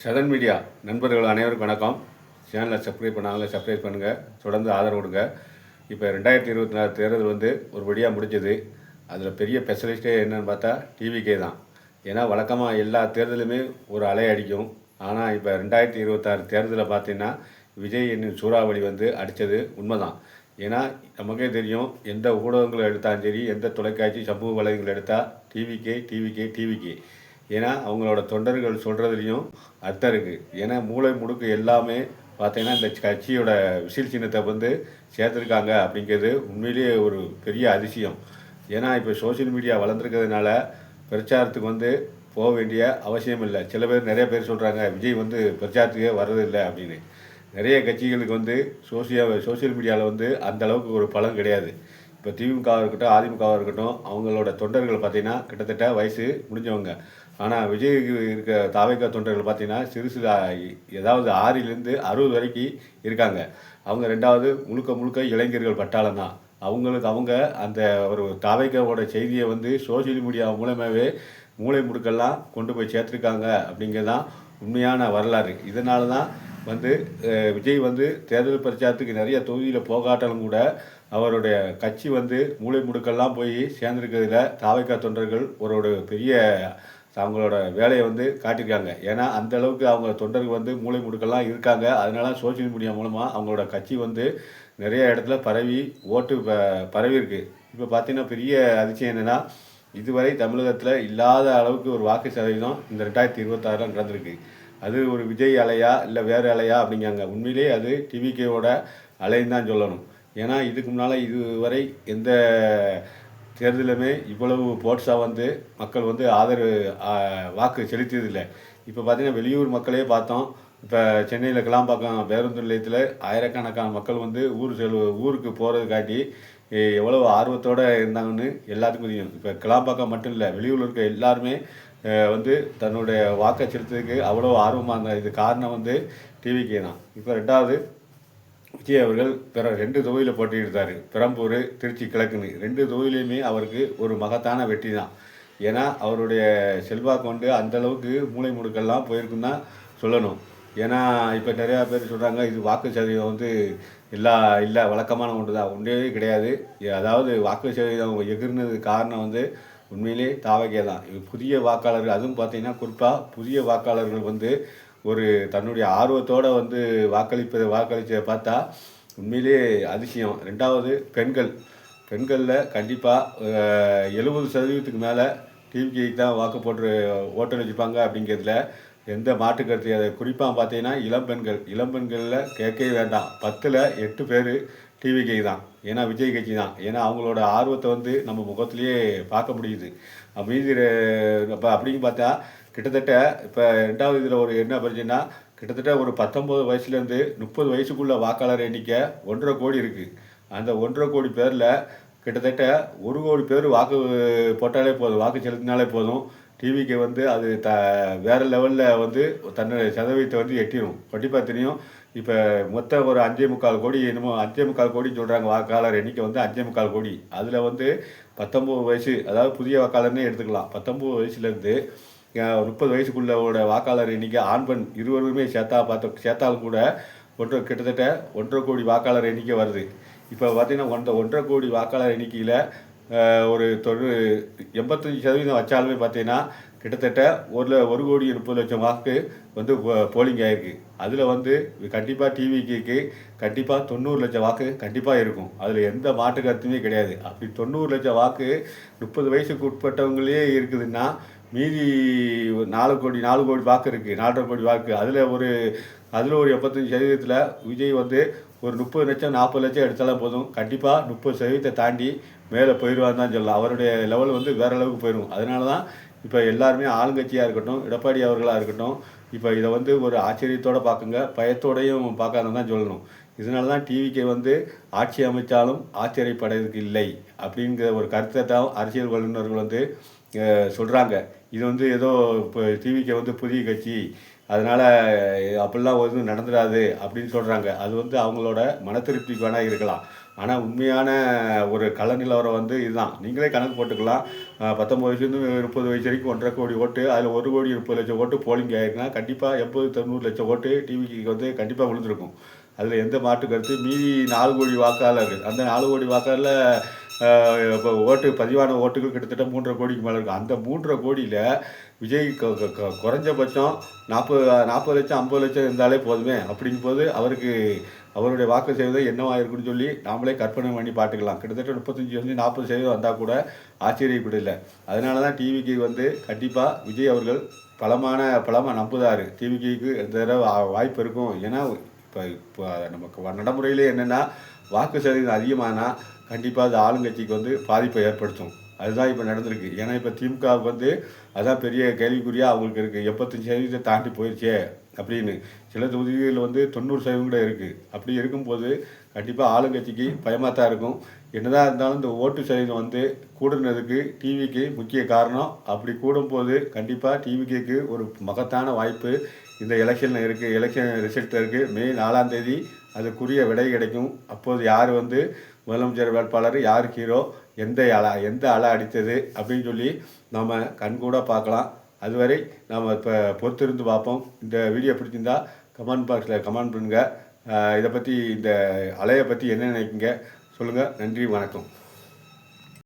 Sathan media நண்பர்கள் அனைவருக்கும் வணக்கம். சேனலை சப்ஸ்கிரைப் பண்ணாங்களே சப்ஸ்கிரைப் பண்ணுங்கள், தொடர்ந்து ஆதரவு கொடுங்க. இப்போ 2024 தேர்தல் ஒரு வழியாக முடிஞ்சது. அதில் பெரிய ஸ்பெஷலிஸ்ட்டே என்னென்னு பார்த்தா டிவிகே தான். ஏன்னா வழக்கமாக எல்லா தேர்தலுமே ஒரு அலை அடிக்கும். ஆனால் இப்போ 2026 தேர்தலில் பார்த்தீங்கன்னா விஜய் என்னும் சூறாவளி அடித்தது உண்மைதான். ஏன்னா நமக்கே தெரியும், எந்த ஊடகங்களை எடுத்தாலும் சரி, எந்த தொலைக்காட்சி சமூக வலைதளங்கள் எடுத்தால் டிவிகே டிவிகே டிவிகே. ஏன்னா அவங்களோட தொண்டர்கள் சொல்கிறதுலையும் அர்த்தம் இருக்குது. ஏன்னா மூளை முடுக்கு எல்லாமே பார்த்தீங்கன்னா இந்த கட்சியோட விசில் சின்னத்தை சேர்த்துருக்காங்க அப்படிங்கிறது உண்மையிலேயே ஒரு பெரிய அதிசயம். ஏன்னா இப்போ சோசியல் மீடியா வளர்ந்துருக்கிறதுனால பிரச்சாரத்துக்கு போக வேண்டிய அவசியம் இல்லை. சில பேர் நிறைய பேர் சொல்கிறாங்க விஜய் பிரச்சாரத்துக்கே வர்றதில்லை அப்படின்னு. நிறைய கட்சிகளுக்கு சோசியல் மீடியாவில் அந்த அளவுக்கு ஒரு பலன் கிடையாது. இப்போ திமுகவாக இருக்கட்டும், அதிமுகவாக இருக்கட்டும், அவங்களோட தொண்டர்கள் பார்த்திங்கன்னா கிட்டத்தட்ட வயசு முடிஞ்சவங்க. ஆனால் விஜய்க்கு இருக்க தாவேக்கா தொண்டர்கள் பார்த்திங்கன்னா சிறு ஏதாவது 6லேருந்து 60 வரைக்கும் இருக்காங்க. அவங்க ரெண்டாவது முழுக்க இளைஞர்கள் பட்டாளம் தான். அவங்க அந்த ஒரு தாவேக்காவோட செய்தியை சோசியல் மீடியா மூலமாகவே மூளை முடுக்கெல்லாம் கொண்டு போய் சேர்த்துருக்காங்க அப்படிங்கிறது தான் உண்மையான வரலாறு. இதனால தான் விஜய் தேர்தல் பிரச்சாரத்துக்கு நிறைய தொகுதியில் போகாட்டாலும் கூட அவருடைய கட்சி மூளை முடுக்கெல்லாம் போய் சேர்ந்துருக்கிறதுல தாவேக்கா தொண்டர்கள் ஒரு பெரிய அவங்களோட வேலையை காட்டியிருக்காங்க. ஏன்னா அந்தளவுக்கு அவங்க தொண்டர்கள் மூளை முடுக்கெல்லாம் இருக்காங்க. அதனால சோசியல் மீடியா மூலமாக அவங்களோட கட்சி நிறைய இடத்துல ஓட்டு பரவி இருக்குது. இப்போ பார்த்தீங்கன்னா பெரிய அதிசயம் என்னென்னா, இதுவரை தமிழகத்தில் இல்லாத அளவுக்கு ஒரு வாக்கு சதவீதம் இந்த 2026 நடந்திருக்கு. அது ஒரு விஜய் அலையா இல்லை வேறு அலையா அப்படிங்காங்க. உண்மையிலேயே அது டிவிகேவோட அலைன்னு தான் சொல்லணும். ஏன்னா இதுக்கு முன்னால் இதுவரை எந்த தேர்தலுமே இவ்வளவு போட்ஸாக மக்கள் ஆதரவு வாக்கு செலுத்தியதில்லை. இப்போ பார்த்திங்கன்னா வெளியூர் மக்களே பார்த்தோம். இப்போ சென்னையில் கிளாம்பாக்கம் பேருந்து நிலையத்தில் ஆயிரக்கணக்கான மக்கள் ஊருக்கு போகிறது காட்டி எவ்வளோ ஆர்வத்தோடு இருந்தாங்கன்னு எல்லாத்துக்கும் தெரியும். இப்போ கிளாம்பாக்கம் மட்டும் இல்லை, வெளியூரில் இருக்க எல்லாருமே தன்னுடைய வாக்கை செலுத்துறதுக்கு அவ்வளோ ஆர்வமாக இருந்தார். இது காரணம் டிவிகே தான். இப்போ ரெண்டாவது விஜய் அவர்கள் 2 தொகுதியில் போட்டியிட்டார். பெரம்பூர், திருச்சி கிழக்குன்னு 2 தொகுதியிலையுமே அவருக்கு ஒரு மகத்தான வெற்றி தான். ஏன்னா அவருடைய செல்வாக்கு அந்தளவுக்கு மூளை முடுக்கெல்லாம் போயிருக்குன்னு தான் சொல்லணும். ஏன்னா இப்போ நிறையா பேர் சொல்கிறாங்க இது வாக்கு சதவீதம் இல்லை வழக்கமான ஒன்று தான். ஒன்றே கிடையாது. அதாவது வாக்கு சதவீதம் எகிர்னது காரணம் உண்மையிலே தாவகே தான். புதிய வாக்காளர்கள், அதுவும் பார்த்திங்கன்னா குறிப்பாக புதிய வாக்காளர்கள் ஒரு தன்னுடைய ஆர்வத்தோடு வாக்களிச்சதை பார்த்தா உண்மையிலே அதிசயம். ரெண்டாவது பெண்களில் கண்டிப்பாக 70% மேலே டிவிகேக்கு தான் வாக்கு போட்டு ஓட்டளிப்பாங்க அப்படிங்கிறதுல எந்த மாற்று கருத்து. அதை குறிப்பாக பார்த்தீங்கன்னா இளம்பெண்களில் கேட்கவே வேண்டாம். 10ல் 8 பேர் டிவிகே தான். ஏன்னா விஜய் கட்சி தான். ஏன்னா அவங்களோட ஆர்வத்தை நம்ம முகத்திலேயே பார்க்க முடியுது. மீதி இப்போ அப்படின்னு பார்த்தா கிட்டத்தட்ட இப்போ ரெண்டாவது இதில் என்ன பிரச்சனைனா, கிட்டத்தட்ட ஒரு 19 வயசுலேருந்து 30 வயசுக்குள்ள வாக்காளர் எண்ணிக்கை 1.5 கோடி இருக்குது. அந்த 1.5 கோடி பேரில் கிட்டத்தட்ட 1 கோடி பேர் வாக்கு போட்டாலே போதும், வாக்கு செலுத்தினாலே போதும். டிவிக்கு அது வேறு லெவலில் தன்னுடைய சதவீதத்தை எட்டிடும். கண்டிப்பாக தெரியும். இப்போ மொத்தம் ஒரு 5.25 கோடி, என்னமோ 5.25 கோடின்னு சொல்கிறாங்க வாக்காளர் எண்ணிக்கை 5.25 கோடி. அதில் 19 வயசு, அதாவது புதிய வாக்காளர்னே எடுத்துக்கலாம். 19 வயசுலேருந்து 30 வயசுக்குள்ளோட வாக்காளர் எண்ணிக்கை ஆண் பெண் இருவருமே சேர்த்தாலும் கூட கிட்டத்தட்ட 1.5 கோடி வாக்காளர் எண்ணிக்கை வருது. இப்போ பார்த்திங்கன்னா 1.5 கோடி வாக்காளர் எண்ணிக்கையில் ஒரு 85% வச்சாலுமே பார்த்தீங்கன்னா கிட்டத்தட்ட 1,30,00,000 வாக்கு போலிங் ஆகிருக்கு. அதில் கண்டிப்பாக டிவிக்கு கண்டிப்பாக 90 லட்சம் வாக்கு கண்டிப்பாக இருக்கும். அதில் எந்த மாற்று கருத்துமே கிடையாது. அப்படி 90 லட்சம் வாக்கு 30 வயசுக்கு உட்பட்டவங்களே இருக்குதுன்னா மீதி 4 கோடி வாக்கு இருக்குது, 4.5 கோடி வாக்கு. அதில் ஒரு 75% விஜய் ஒரு 30 லட்சம் 40 லட்சம் எடுத்தாலும் போதும். கண்டிப்பாக 30% தாண்டி மேலே போயிடுவான்னு தான் சொல்லலாம். அவருடைய லெவல் வேறு அளவுக்கு போயிடும். அதனால தான் இப்போ எல்லாருமே ஆளுங்கட்சியாக இருக்கட்டும், எடப்பாடி அவர்களாக இருக்கட்டும், இப்போ இதை ஒரு ஆச்சரியத்தோடு பார்க்குங்க, பயத்தோடையும் பார்க்காதுன்னு தான் சொல்லணும். இதனால தான் டிவிக்கு ஆட்சி அமைச்சாலும் ஆச்சரியப்படுறதுக்கு இல்லை அப்படிங்கிற ஒரு கருத்தை தான் அரசியல் வல்லுநர்கள் சொல்கிறாங்க. இது ஏதோ இப்போ டிவிக்கு புதிய கட்சி அதனால் அப்படிலாம் எதுவும் நடந்துடாது அப்படின்னு சொல்கிறாங்க. அது வந்து அவங்களோட மன திருப்திக்கு வேணால் இருக்கலாம். ஆனால் உண்மையான ஒரு கள நிலவரம் வந்து இதுதான். நீங்களே கணக்கு போட்டுக்கலாம். 19 வயசுலேருந்து 30 வயசு வரைக்கும் 1.5 கோடி ஓட்டு, அதில் 1,30,00,000 ஓட்டு போலிங் ஆயிருக்குன்னா, கண்டிப்பாக 80, 90 லட்சம் ஓட்டு டிவிக்கு வந்து கண்டிப்பாக விழுந்திருக்கும். அதில் எந்த மாற்று கருத்து. மீதி 4 கோடி வாக்காளர், அந்த 4 கோடி வாக்காளரில் இப்போ ஓட்டு பதிவான ஓட்டுகள் கிட்டத்தட்ட 3.5 கோடிக்கு மேலே இருக்கும். அந்த 3.5 கோடியில் விஜய் குறைஞ்சபட்சம் 40 லட்சம் 50 லட்சம் இருந்தாலே போதுமே. அப்படிங்கும்போது அவருக்கு அவருடைய வாக்கு சதவீதம் என்னவா இருக்குன்னு சொல்லி நாமளே கற்பனை பண்ணி பார்த்துக்கலாம். கிட்டத்தட்ட 35-40% வந்தால் கூட ஆச்சரியப்படலை. அதனால தான் டிவிக்கு வந்து கண்டிப்பாக விஜய் அவர்கள் பலமாக நம்புதார். டிவிக்கு இந்த தடவை வாய்ப்பு இருக்கும். ஏன்னா இப்போ நமக்கு நடைமுறையிலே என்னென்னா, வாக்கு சதவீதம் அதிகமானால் கண்டிப்பாக அது ஆளுங்கட்சிக்கு வந்து பாதிப்பை ஏற்படுத்தும். அதுதான் இப்போ நடந்திருக்கு. ஏன்னா இப்போ திமுகவுக்கு வந்து அதான் பெரிய கேள்விக்குறியாக அவங்களுக்கு இருக்குது. 75% தாண்டி போயிடுச்சே அப்படின்னு. சில தொகுதிகளில் வந்து 90% கூட இருக்குது. அப்படி இருக்கும்போது கண்டிப்பாக ஆளுங்கட்சிக்கு பயமாக தான் இருக்கும். என்னதான் இருந்தாலும் இந்த ஓட்டு சதவீதம் வந்து கூடுனதுக்கு டிவிக்கு முக்கிய காரணம். அப்படி கூடும்போது கண்டிப்பாக டிவிக்கு ஒரு மகத்தான வாய்ப்பு இந்த எலெக்ஷனில் இருக்குது. எலெக்ஷன் ரிசல்ட் இருக்குது. மே 4ஆம் தேதி அதுக்குரிய விடை கிடைக்கும். அப்போது யார் வந்து முதலமைச்சர் வேட்பாளர், யார் ஹீரோ, எந்த அலை அடித்தது அப்படின்னு சொல்லி நம்ம கண்கூட பார்க்கலாம். அதுவரை நாம் இப்போ பொறுத்திருந்து பார்ப்போம். இந்த வீடியோ பிடிச்சிருந்தா கமெண்ட் பாக்ஸில் கமெண்ட் பண்ணுங்கள். இதை பற்றி, இந்த அலையை பற்றி என்ன நினைக்கிங்க சொல்லுங்கள். நன்றி, வணக்கம்.